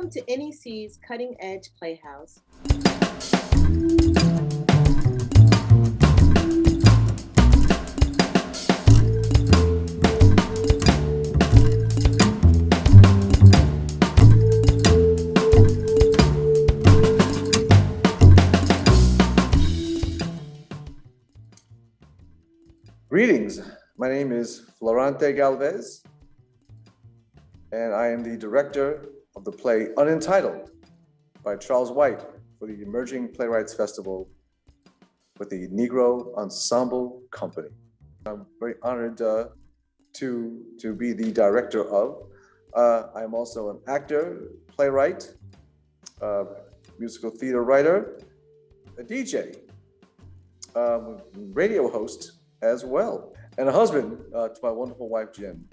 Welcome to NEC's Cutting Edge Playhouse. Greetings, my name is Florante Galvez, and I am the director of the play Unentitled by Charles White for the Emerging Playwrights Festival with the Negro Ensemble Company. I'm very honored to be the director of. I'm also an actor, playwright, musical theater writer, a DJ, radio host, as well, and a husband to my wonderful wife, Jen.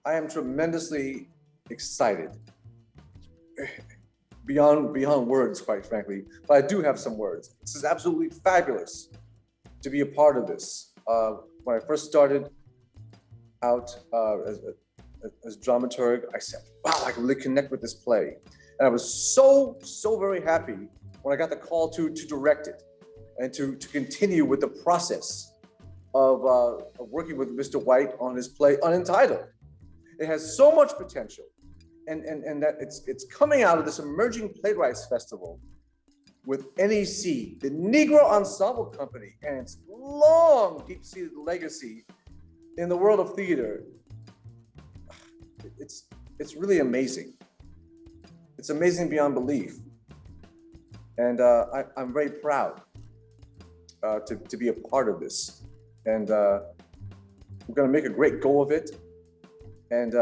I am tremendously excited, beyond words, quite frankly, but I do have some words. This is absolutely fabulous to be a part of this. When I first started out as dramaturg, I said, wow, I can really connect with this play. And I was so very happy when I got the call to direct it and to continue with the process of working with Mr. White on his play Unentitled. It has so much potential, and that it's coming out of this Emerging Playwrights Festival with NEC, the Negro Ensemble Company, and its long, deep-seated legacy in the world of theater. It's really amazing. It's amazing beyond belief, and I'm very proud to be a part of this. And we're going to make a great go of it, and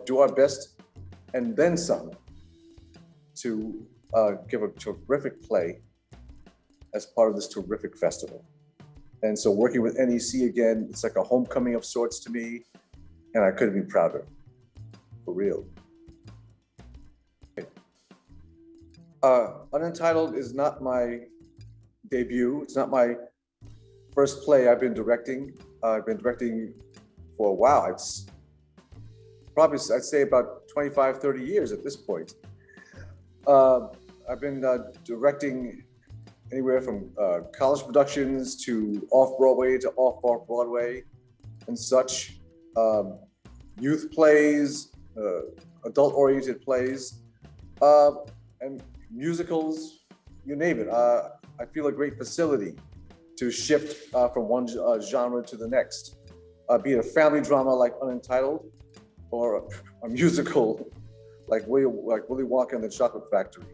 do our best, and then some, to give a terrific play as part of this terrific festival. And so, working with NEC again, it's like a homecoming of sorts to me, and I couldn't be prouder, for real. Unentitled is not my debut. It's not my first play I've been directing. I've been directing for a while. It's probably, I'd say, about 25, 30 years at this point. I've been directing anywhere from college productions to off-Broadway to off-Broadway and such. Youth plays, adult-oriented plays, and musicals, you name it. I feel a great facility to shift from one genre to the next, be it a family drama like Unentitled, or a musical like Willy Wonka and the Chocolate Factory.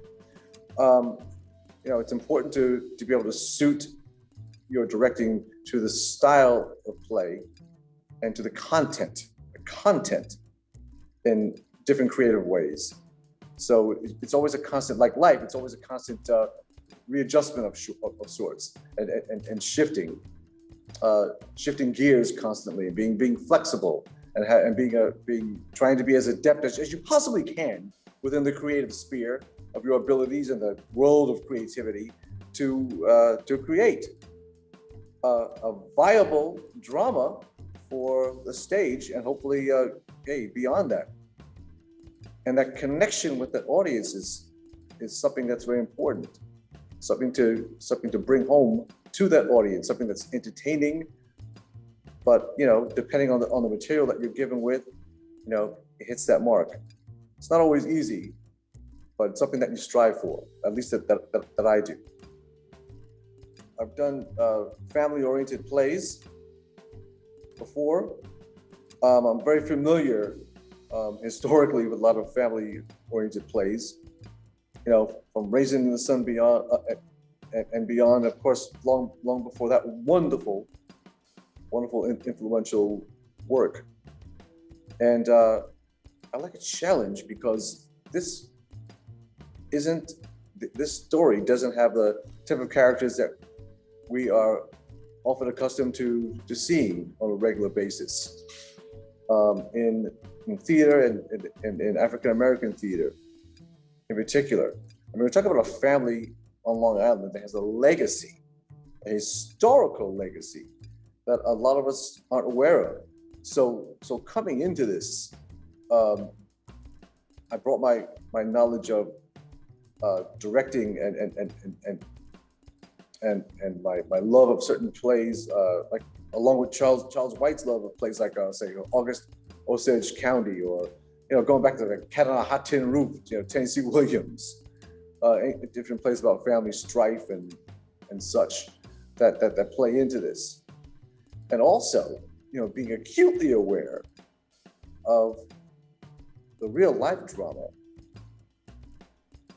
It's important to be able to suit your directing to the style of play and to the content in different creative ways. So it's always a constant, like life, it's always a constant readjustment of sorts, and shifting gears constantly, being flexible, and trying to be as adept as you possibly can within the creative sphere of your abilities and the world of creativity to create a viable drama for the stage, and hopefully beyond that. And that connection with the audience is something that's very important. Something to bring home to that audience, something that's entertaining, but depending on the material that you're given with, it hits that mark. It's not always easy, but it's something that you strive for. At least that I do. I've done family-oriented plays before. I'm very familiar historically with a lot of family-oriented plays. From Raising the Sun Beyond and beyond, of course, long before that, wonderful, influential work. And I like a challenge because this story doesn't have the type of characters that we are often accustomed to seeing on a regular basis in theater and in African American theater. In particular, we're talking about a family on Long Island that has a legacy, a historical legacy that a lot of us aren't aware of. So coming into this, I brought my knowledge of directing and my love of certain plays, like along with Charles White's love of plays like say August Osage County, or going back to the Cat on a Hot Tin Roof, Tennessee Williams, different plays about family strife and such that play into this, and also being acutely aware of the real life drama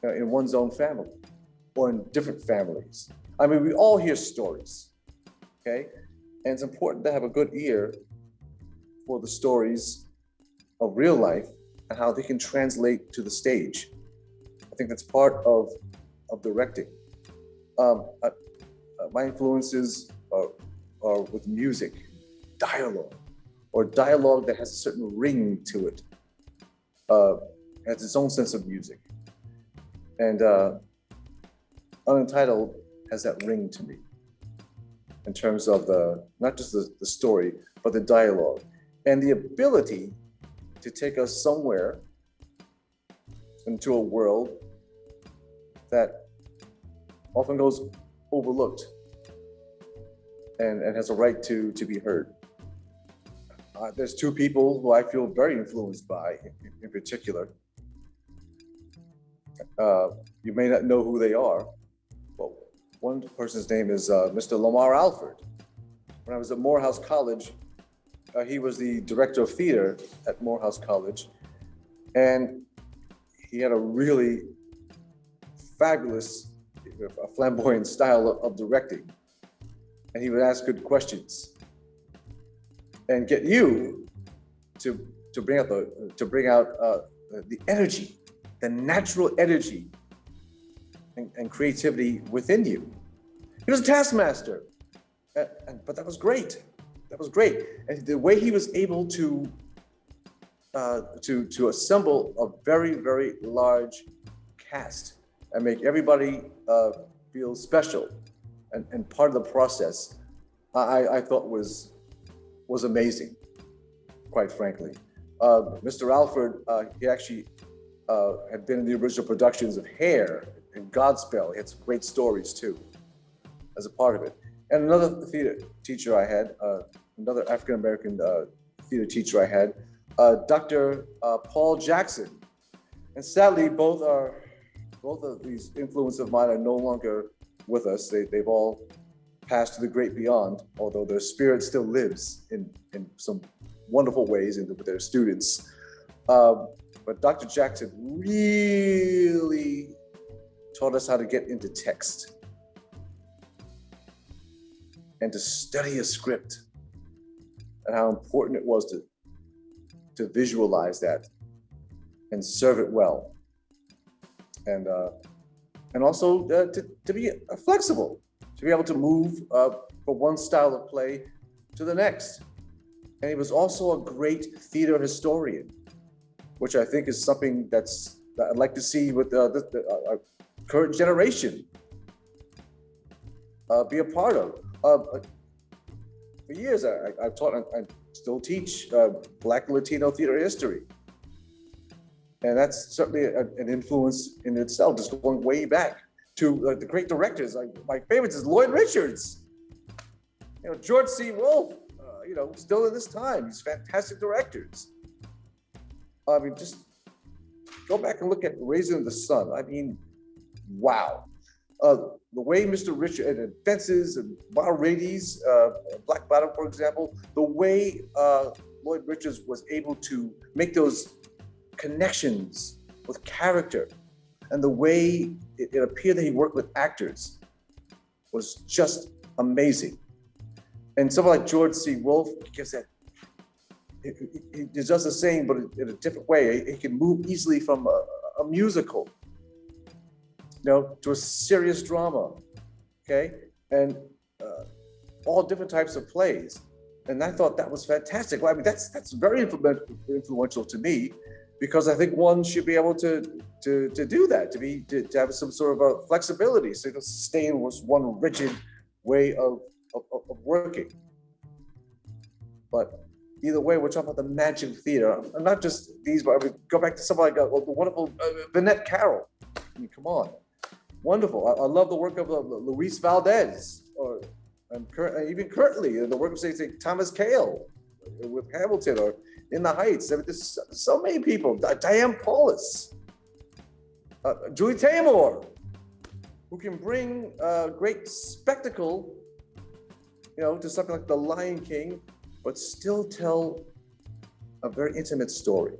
in one's own family or in different families. I mean, we all hear stories, okay? And it's important to have a good ear for the stories of real life and how they can translate to the stage. I think that's part of directing. My influences are with music, dialogue, or dialogue that has a certain ring to it, has its own sense of music. And Unentitled has that ring to me in terms of not just the story, but the dialogue and the ability to take us somewhere into a world that often goes overlooked and has a right to be heard. There's two people who I feel very influenced by in particular. You may not know who they are, but one person's name is Mr. Lamar Alford. When I was at Morehouse College, he was the director of theater at Morehouse College, and he had a really fabulous, flamboyant style of directing. And he would ask good questions and get you to bring out the energy, the natural energy and creativity within you. He was a taskmaster, but that was great. That was great. And the way he was able to assemble a very, very large cast and make everybody feel special and part of the process, I thought was amazing, quite frankly. Mr. Alford, he actually had been in the original productions of Hair and Godspell. He had some great stories too, as a part of it. And another theater teacher I had, another African-American theater teacher I had, Dr. Paul Jackson. And sadly, both of these influences of mine are no longer with us. They've all passed to the great beyond, although their spirit still lives in some wonderful ways with their students. But Dr. Jackson really taught us how to get into text and to study a script, and how important it was to visualize that and serve it well. And also to be flexible, to be able to move from one style of play to the next. And he was also a great theater historian, which I think is something that I'd like to see with the current generation be a part of. For years, I've taught and still teach Black and Latino theater history. And that's certainly an influence in itself, just going way back to the great directors. My favorite is Lloyd Richards, George C. Wolfe, still in this time. These fantastic directors. I mean, just go back and look at Raising the Sun. I mean, wow. The way Mr. Richard and Fences and Bar Radies, Black Bottom, for example, the way Lloyd Richards was able to make those connections with character, and the way it appeared that he worked with actors was just amazing. And someone like George C. Wolfe gives that, he does the same, but in a different way. He can move easily from a musical, to a serious drama, okay? And all different types of plays. And I thought that was fantastic. Well, I mean, that's very influential to me, because I think one should be able to do that, to have some sort of a flexibility, so you don't stay in one rigid way of working. But either way, we're talking about the magic of theater. And not just these, but I would go back to somebody like the wonderful Vinette Carroll. I mean, come on. Wonderful. I love the work of Luis Valdez, and even currently, the work of, say, Thomas Kail with Hamilton, or In the Heights. I mean, there's so many people. Diane Paulus, Julie Taymor, who can bring great spectacle, to something like The Lion King, but still tell a very intimate story.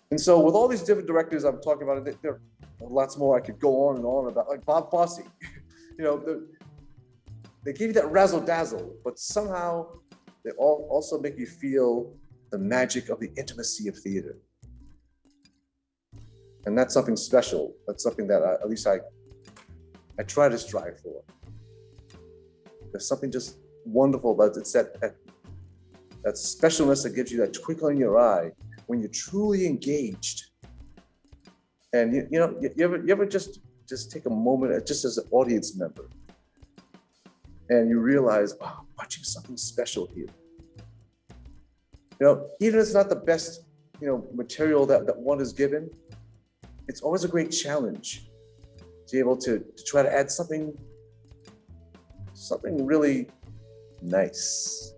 And so with all these different directors I'm talking about, there are lots more I could go on and on about, like Bob Fosse. They give you that razzle dazzle, but somehow they all also make you feel the magic of the intimacy of theater. And that's something special. That's something that at least I try to strive for. There's something just wonderful about it. It's that specialness that gives you that twinkle in your eye when you're truly engaged. And you ever just take a moment just as an audience member, and you realize, wow, watching something special here. Even if it's not the best, material that one is given, it's always a great challenge to be able to try to add something really nice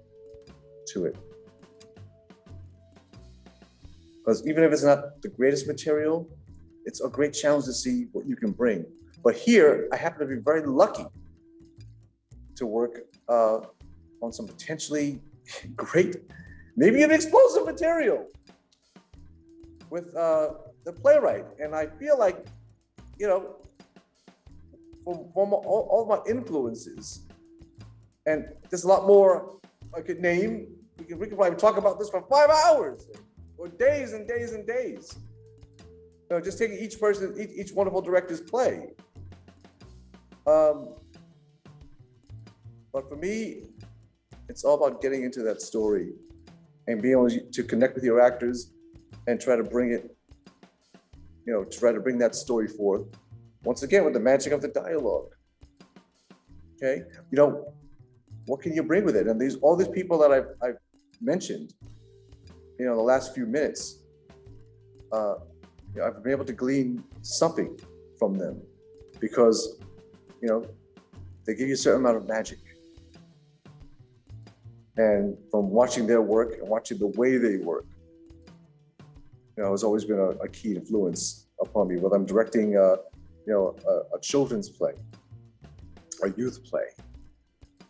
to it. Because even if it's not the greatest material, it's a great challenge to see what you can bring. But here, I happen to be very lucky to work on some potentially great, maybe even explosive material with the Playwright. And I feel like, from all my influences, and there's a lot more I could name. We could probably talk about this for 5 hours, or days and days and days. Just taking each person, each wonderful director's play. But for me, it's all about getting into that story and being able to connect with your actors and try to bring it, try to bring that story forth. Once again, with the magic of the dialogue. Okay, what can you bring with it? And all these people that I've mentioned, in the last few minutes, I've been able to glean something from them because, they give you a certain amount of magic. And from watching their work and watching the way they work, has always been a key influence upon me. Whether I'm directing, a children's play, a youth play,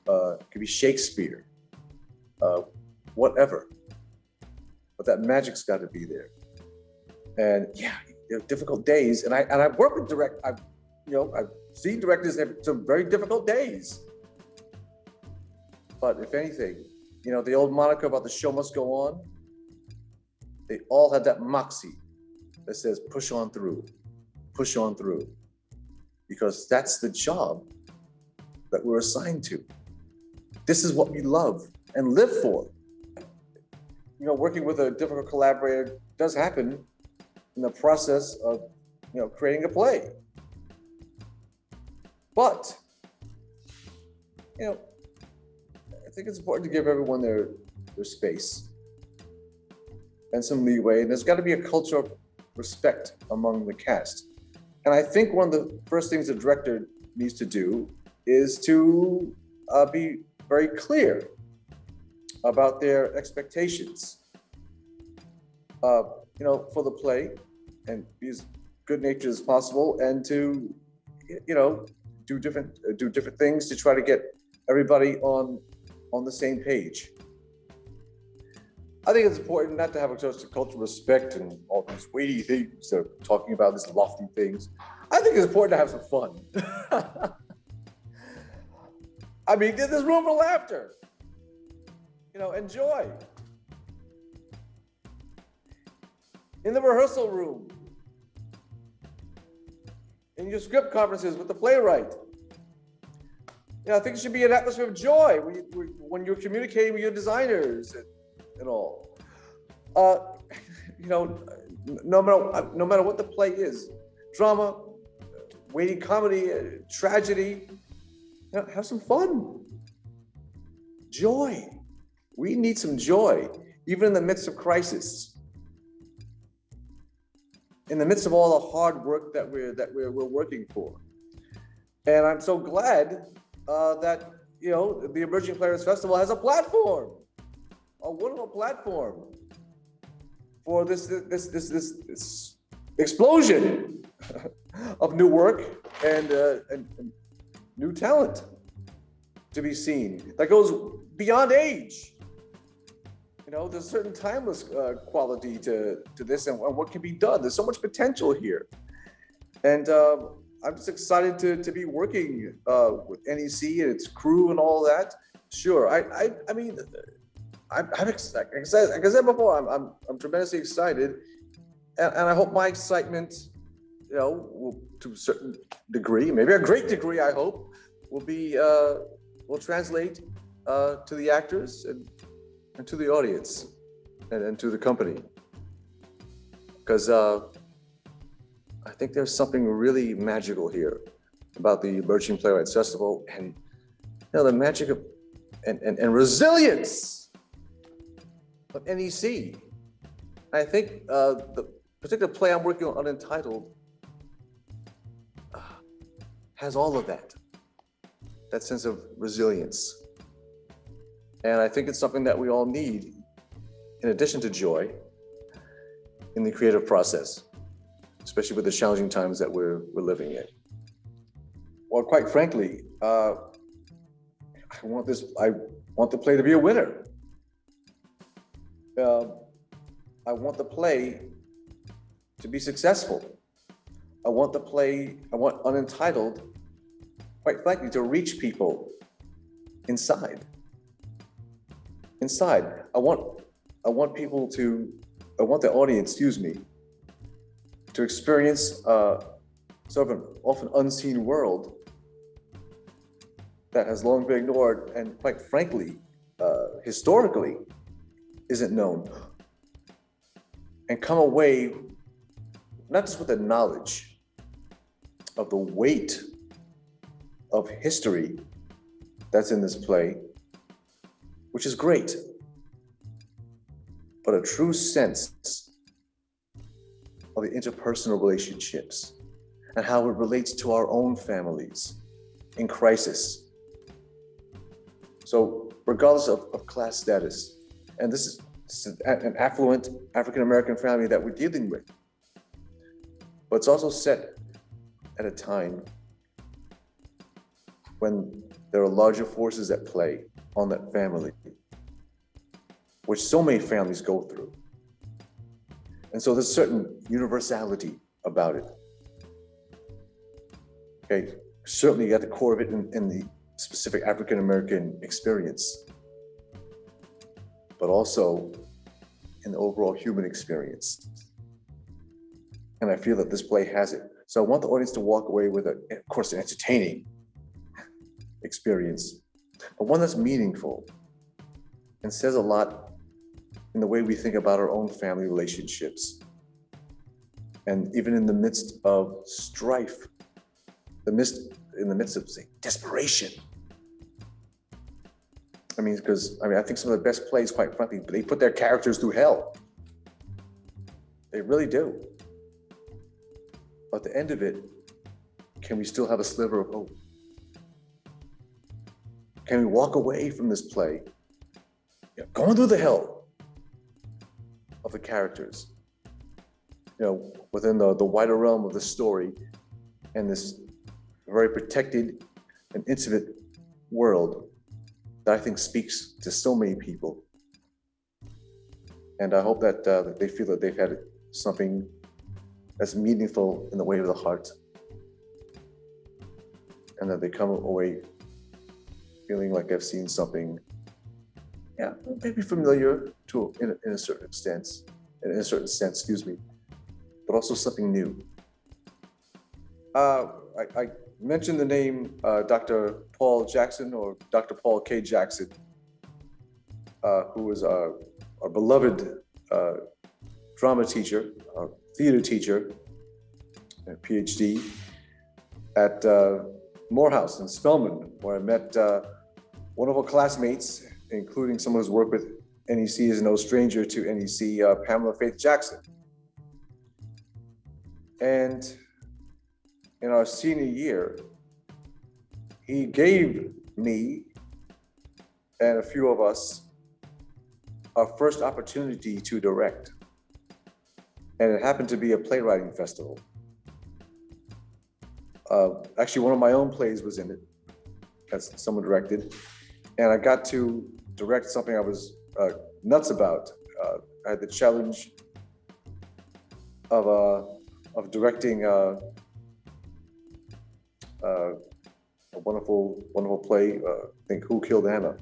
it could be Shakespeare, whatever. But that magic's got to be there. And yeah, there are difficult days, and I've worked with I've seen directors have some very difficult days. But if anything, the old moniker about the show must go on, they all had that moxie that says push on through, because that's the job that we're assigned to. This is what we love and live for. Working with a difficult collaborator does happen in the process of, creating a play. But, I think it's important to give everyone their space and some leeway. And there's got to be a culture of respect among the cast. And I think one of the first things the director needs to do is to be very clear about their expectations, for the play, and be as good-natured as possible, and to, do different things to try to get everybody on the same page. I think it's important not to have just a culture of respect and all these weighty things that are talking about these lofty things. I think it's important to have some fun. I mean, there's room for laughter. Enjoy. In the rehearsal room, in your script conferences with the playwright. I think it should be an atmosphere of joy when you're communicating with your designers and all. No matter what the play is, drama, weighty comedy, tragedy, have some fun, joy. We need some joy, even in the midst of crisis, in the midst of all the hard work that we're working for. And I'm so glad that the Emerging Playwrights Festival has a platform, a wonderful platform for this explosion of new work and new talent to be seen that goes beyond age. There's a certain timeless quality to this and what can be done. There's so much potential here. And I'm just excited to be working with NEC and its crew and all that. Sure, I mean, I'm excited. Like I said before, I'm tremendously excited, and I hope my excitement, will, to a certain degree, maybe a great degree, I hope, will translate to the actors and to the audience and to the company, because I think there's something really magical here about the Emerging Playwrights Festival, and the magic of and resilience of NEC. I think the particular play I'm working on, Unentitled, has all of that sense of resilience. And I think it's something that we all need, in addition to joy, in the creative process, especially with the challenging times that we're living in. Well, quite frankly, I want the play to be a winner. I want the play to be successful. I want Unentitled, quite frankly, to reach people inside. I want the audience, to experience sort of an often unseen world that has long been ignored and, quite frankly, historically, isn't known. And come away not just with the knowledge of the weight of history that's in this play, which is great, but a true sense of the interpersonal relationships and how it relates to our own families in crisis. So regardless of class status, and this is an affluent African-American family that we're dealing with, but it's also set at a time when there are larger forces at play on that family, which so many families go through. And so there's certain universality about it. Okay, certainly at the core of it in the specific African-American experience, but also in the overall human experience. And I feel that this play has it. So I want the audience to walk away with, of course, an entertaining experience, but one that's meaningful and says a lot in the way we think about our own family relationships. And even in the midst of strife, in the midst of, say, desperation. I think some of the best plays, quite frankly, they put their characters through hell. They really do. But at the end of it, can we still have a sliver of hope? Can we walk away from this play, going through the hell of the characters, within the wider realm of the story and this very protected and intimate world that I think speaks to so many people. And I hope that they feel that they've had something that's meaningful in the way of the heart, and that they come away feeling like they've seen something, maybe familiar in a certain sense, but also something new. I mentioned the name Dr. Paul Jackson, or Dr. Paul K. Jackson, who is our beloved drama teacher, theater teacher, and PhD at Morehouse in Spelman, where I met one of our classmates including someone who's worked with NEC, is no stranger to NEC, Pamela Faith Jackson. And in our senior year, he gave me and a few of us our first opportunity to direct. And it happened to be a playwriting festival. Actually, one of my own plays was in it, that someone directed. And I got to direct something I was nuts about. I had the challenge of directing a wonderful play, I think, Who Killed Anna?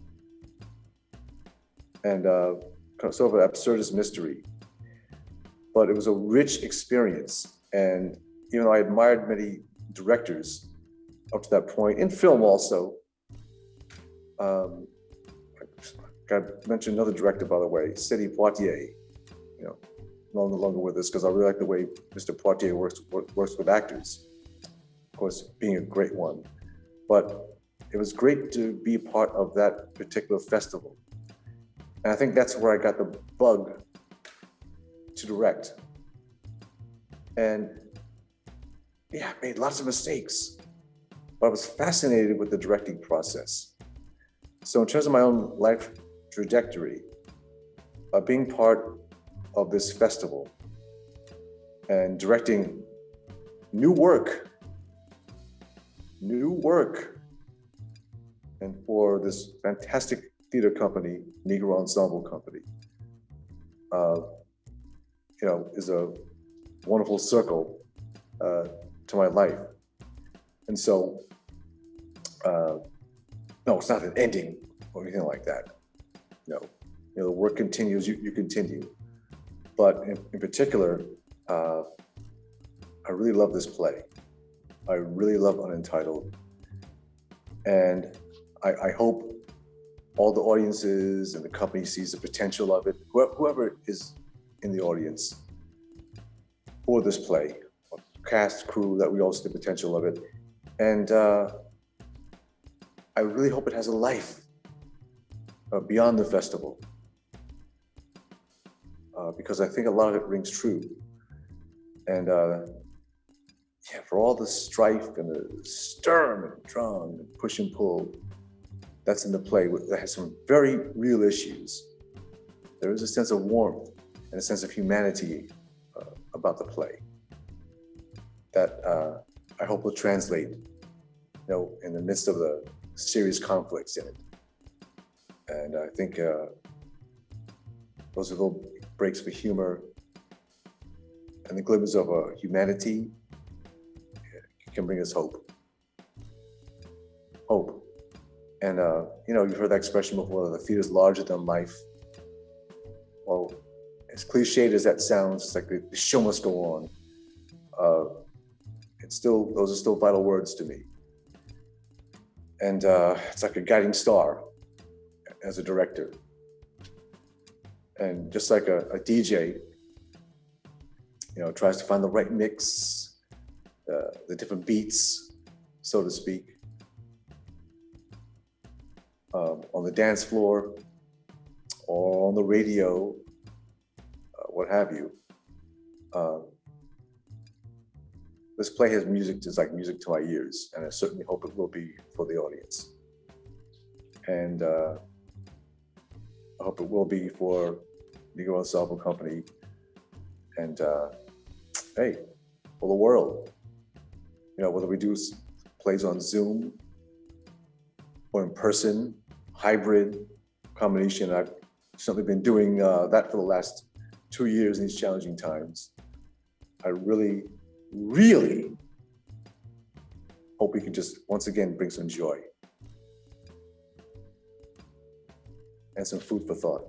And sort of an absurdist mystery. But it was a rich experience. And even though I admired many directors up to that point, in film also, I got to mention another director, by the way, Sidney Poitier, no longer with us, because I really like the way Mr. Poitier works with actors. Of course, being a great one. But it was great to be part of that particular festival. And I think that's where I got the bug to direct. And yeah, I made lots of mistakes, but I was fascinated with the directing process. So in terms of my own life trajectory, being part of this festival and directing new work, and for this fantastic theater company, Negro Ensemble Company, is a wonderful circle to my life. And so, no, it's not an ending or anything like that. No, the work continues, you continue. But in particular, I really love this play. I really love Unentitled. And I hope all the audiences and the company sees the potential of it, whoever is in the audience for this play, cast, crew, that we all see the potential of it. And I really hope it has a life beyond the festival, because I think a lot of it rings true. And for all the strife and the sturm and drang and push and pull that's in the play, that has some very real issues, there is a sense of warmth and a sense of humanity about the play that I hope will translate, in the midst of the serious conflicts in it. And I think those are little breaks for humor and the glimmers of humanity can bring us hope. Hope. And you've heard that expression before, the theater's larger than life. Well, as cliched as that sounds, it's like the show must go on. Those are still vital words to me. And it's like a guiding star as a director. And just like a DJ, tries to find the right mix, the different beats, so to speak, on the dance floor or on the radio, what have you. This play has music, is like music to my ears, and I certainly hope it will be for the audience. And I hope it will be for Negro Ensemble Company, and hey, for the world. Whether we do plays on Zoom or in person, hybrid combination. I've certainly been doing that for the last 2 years in these challenging times. I really, really hope we can just once again bring some joy and some food for thought.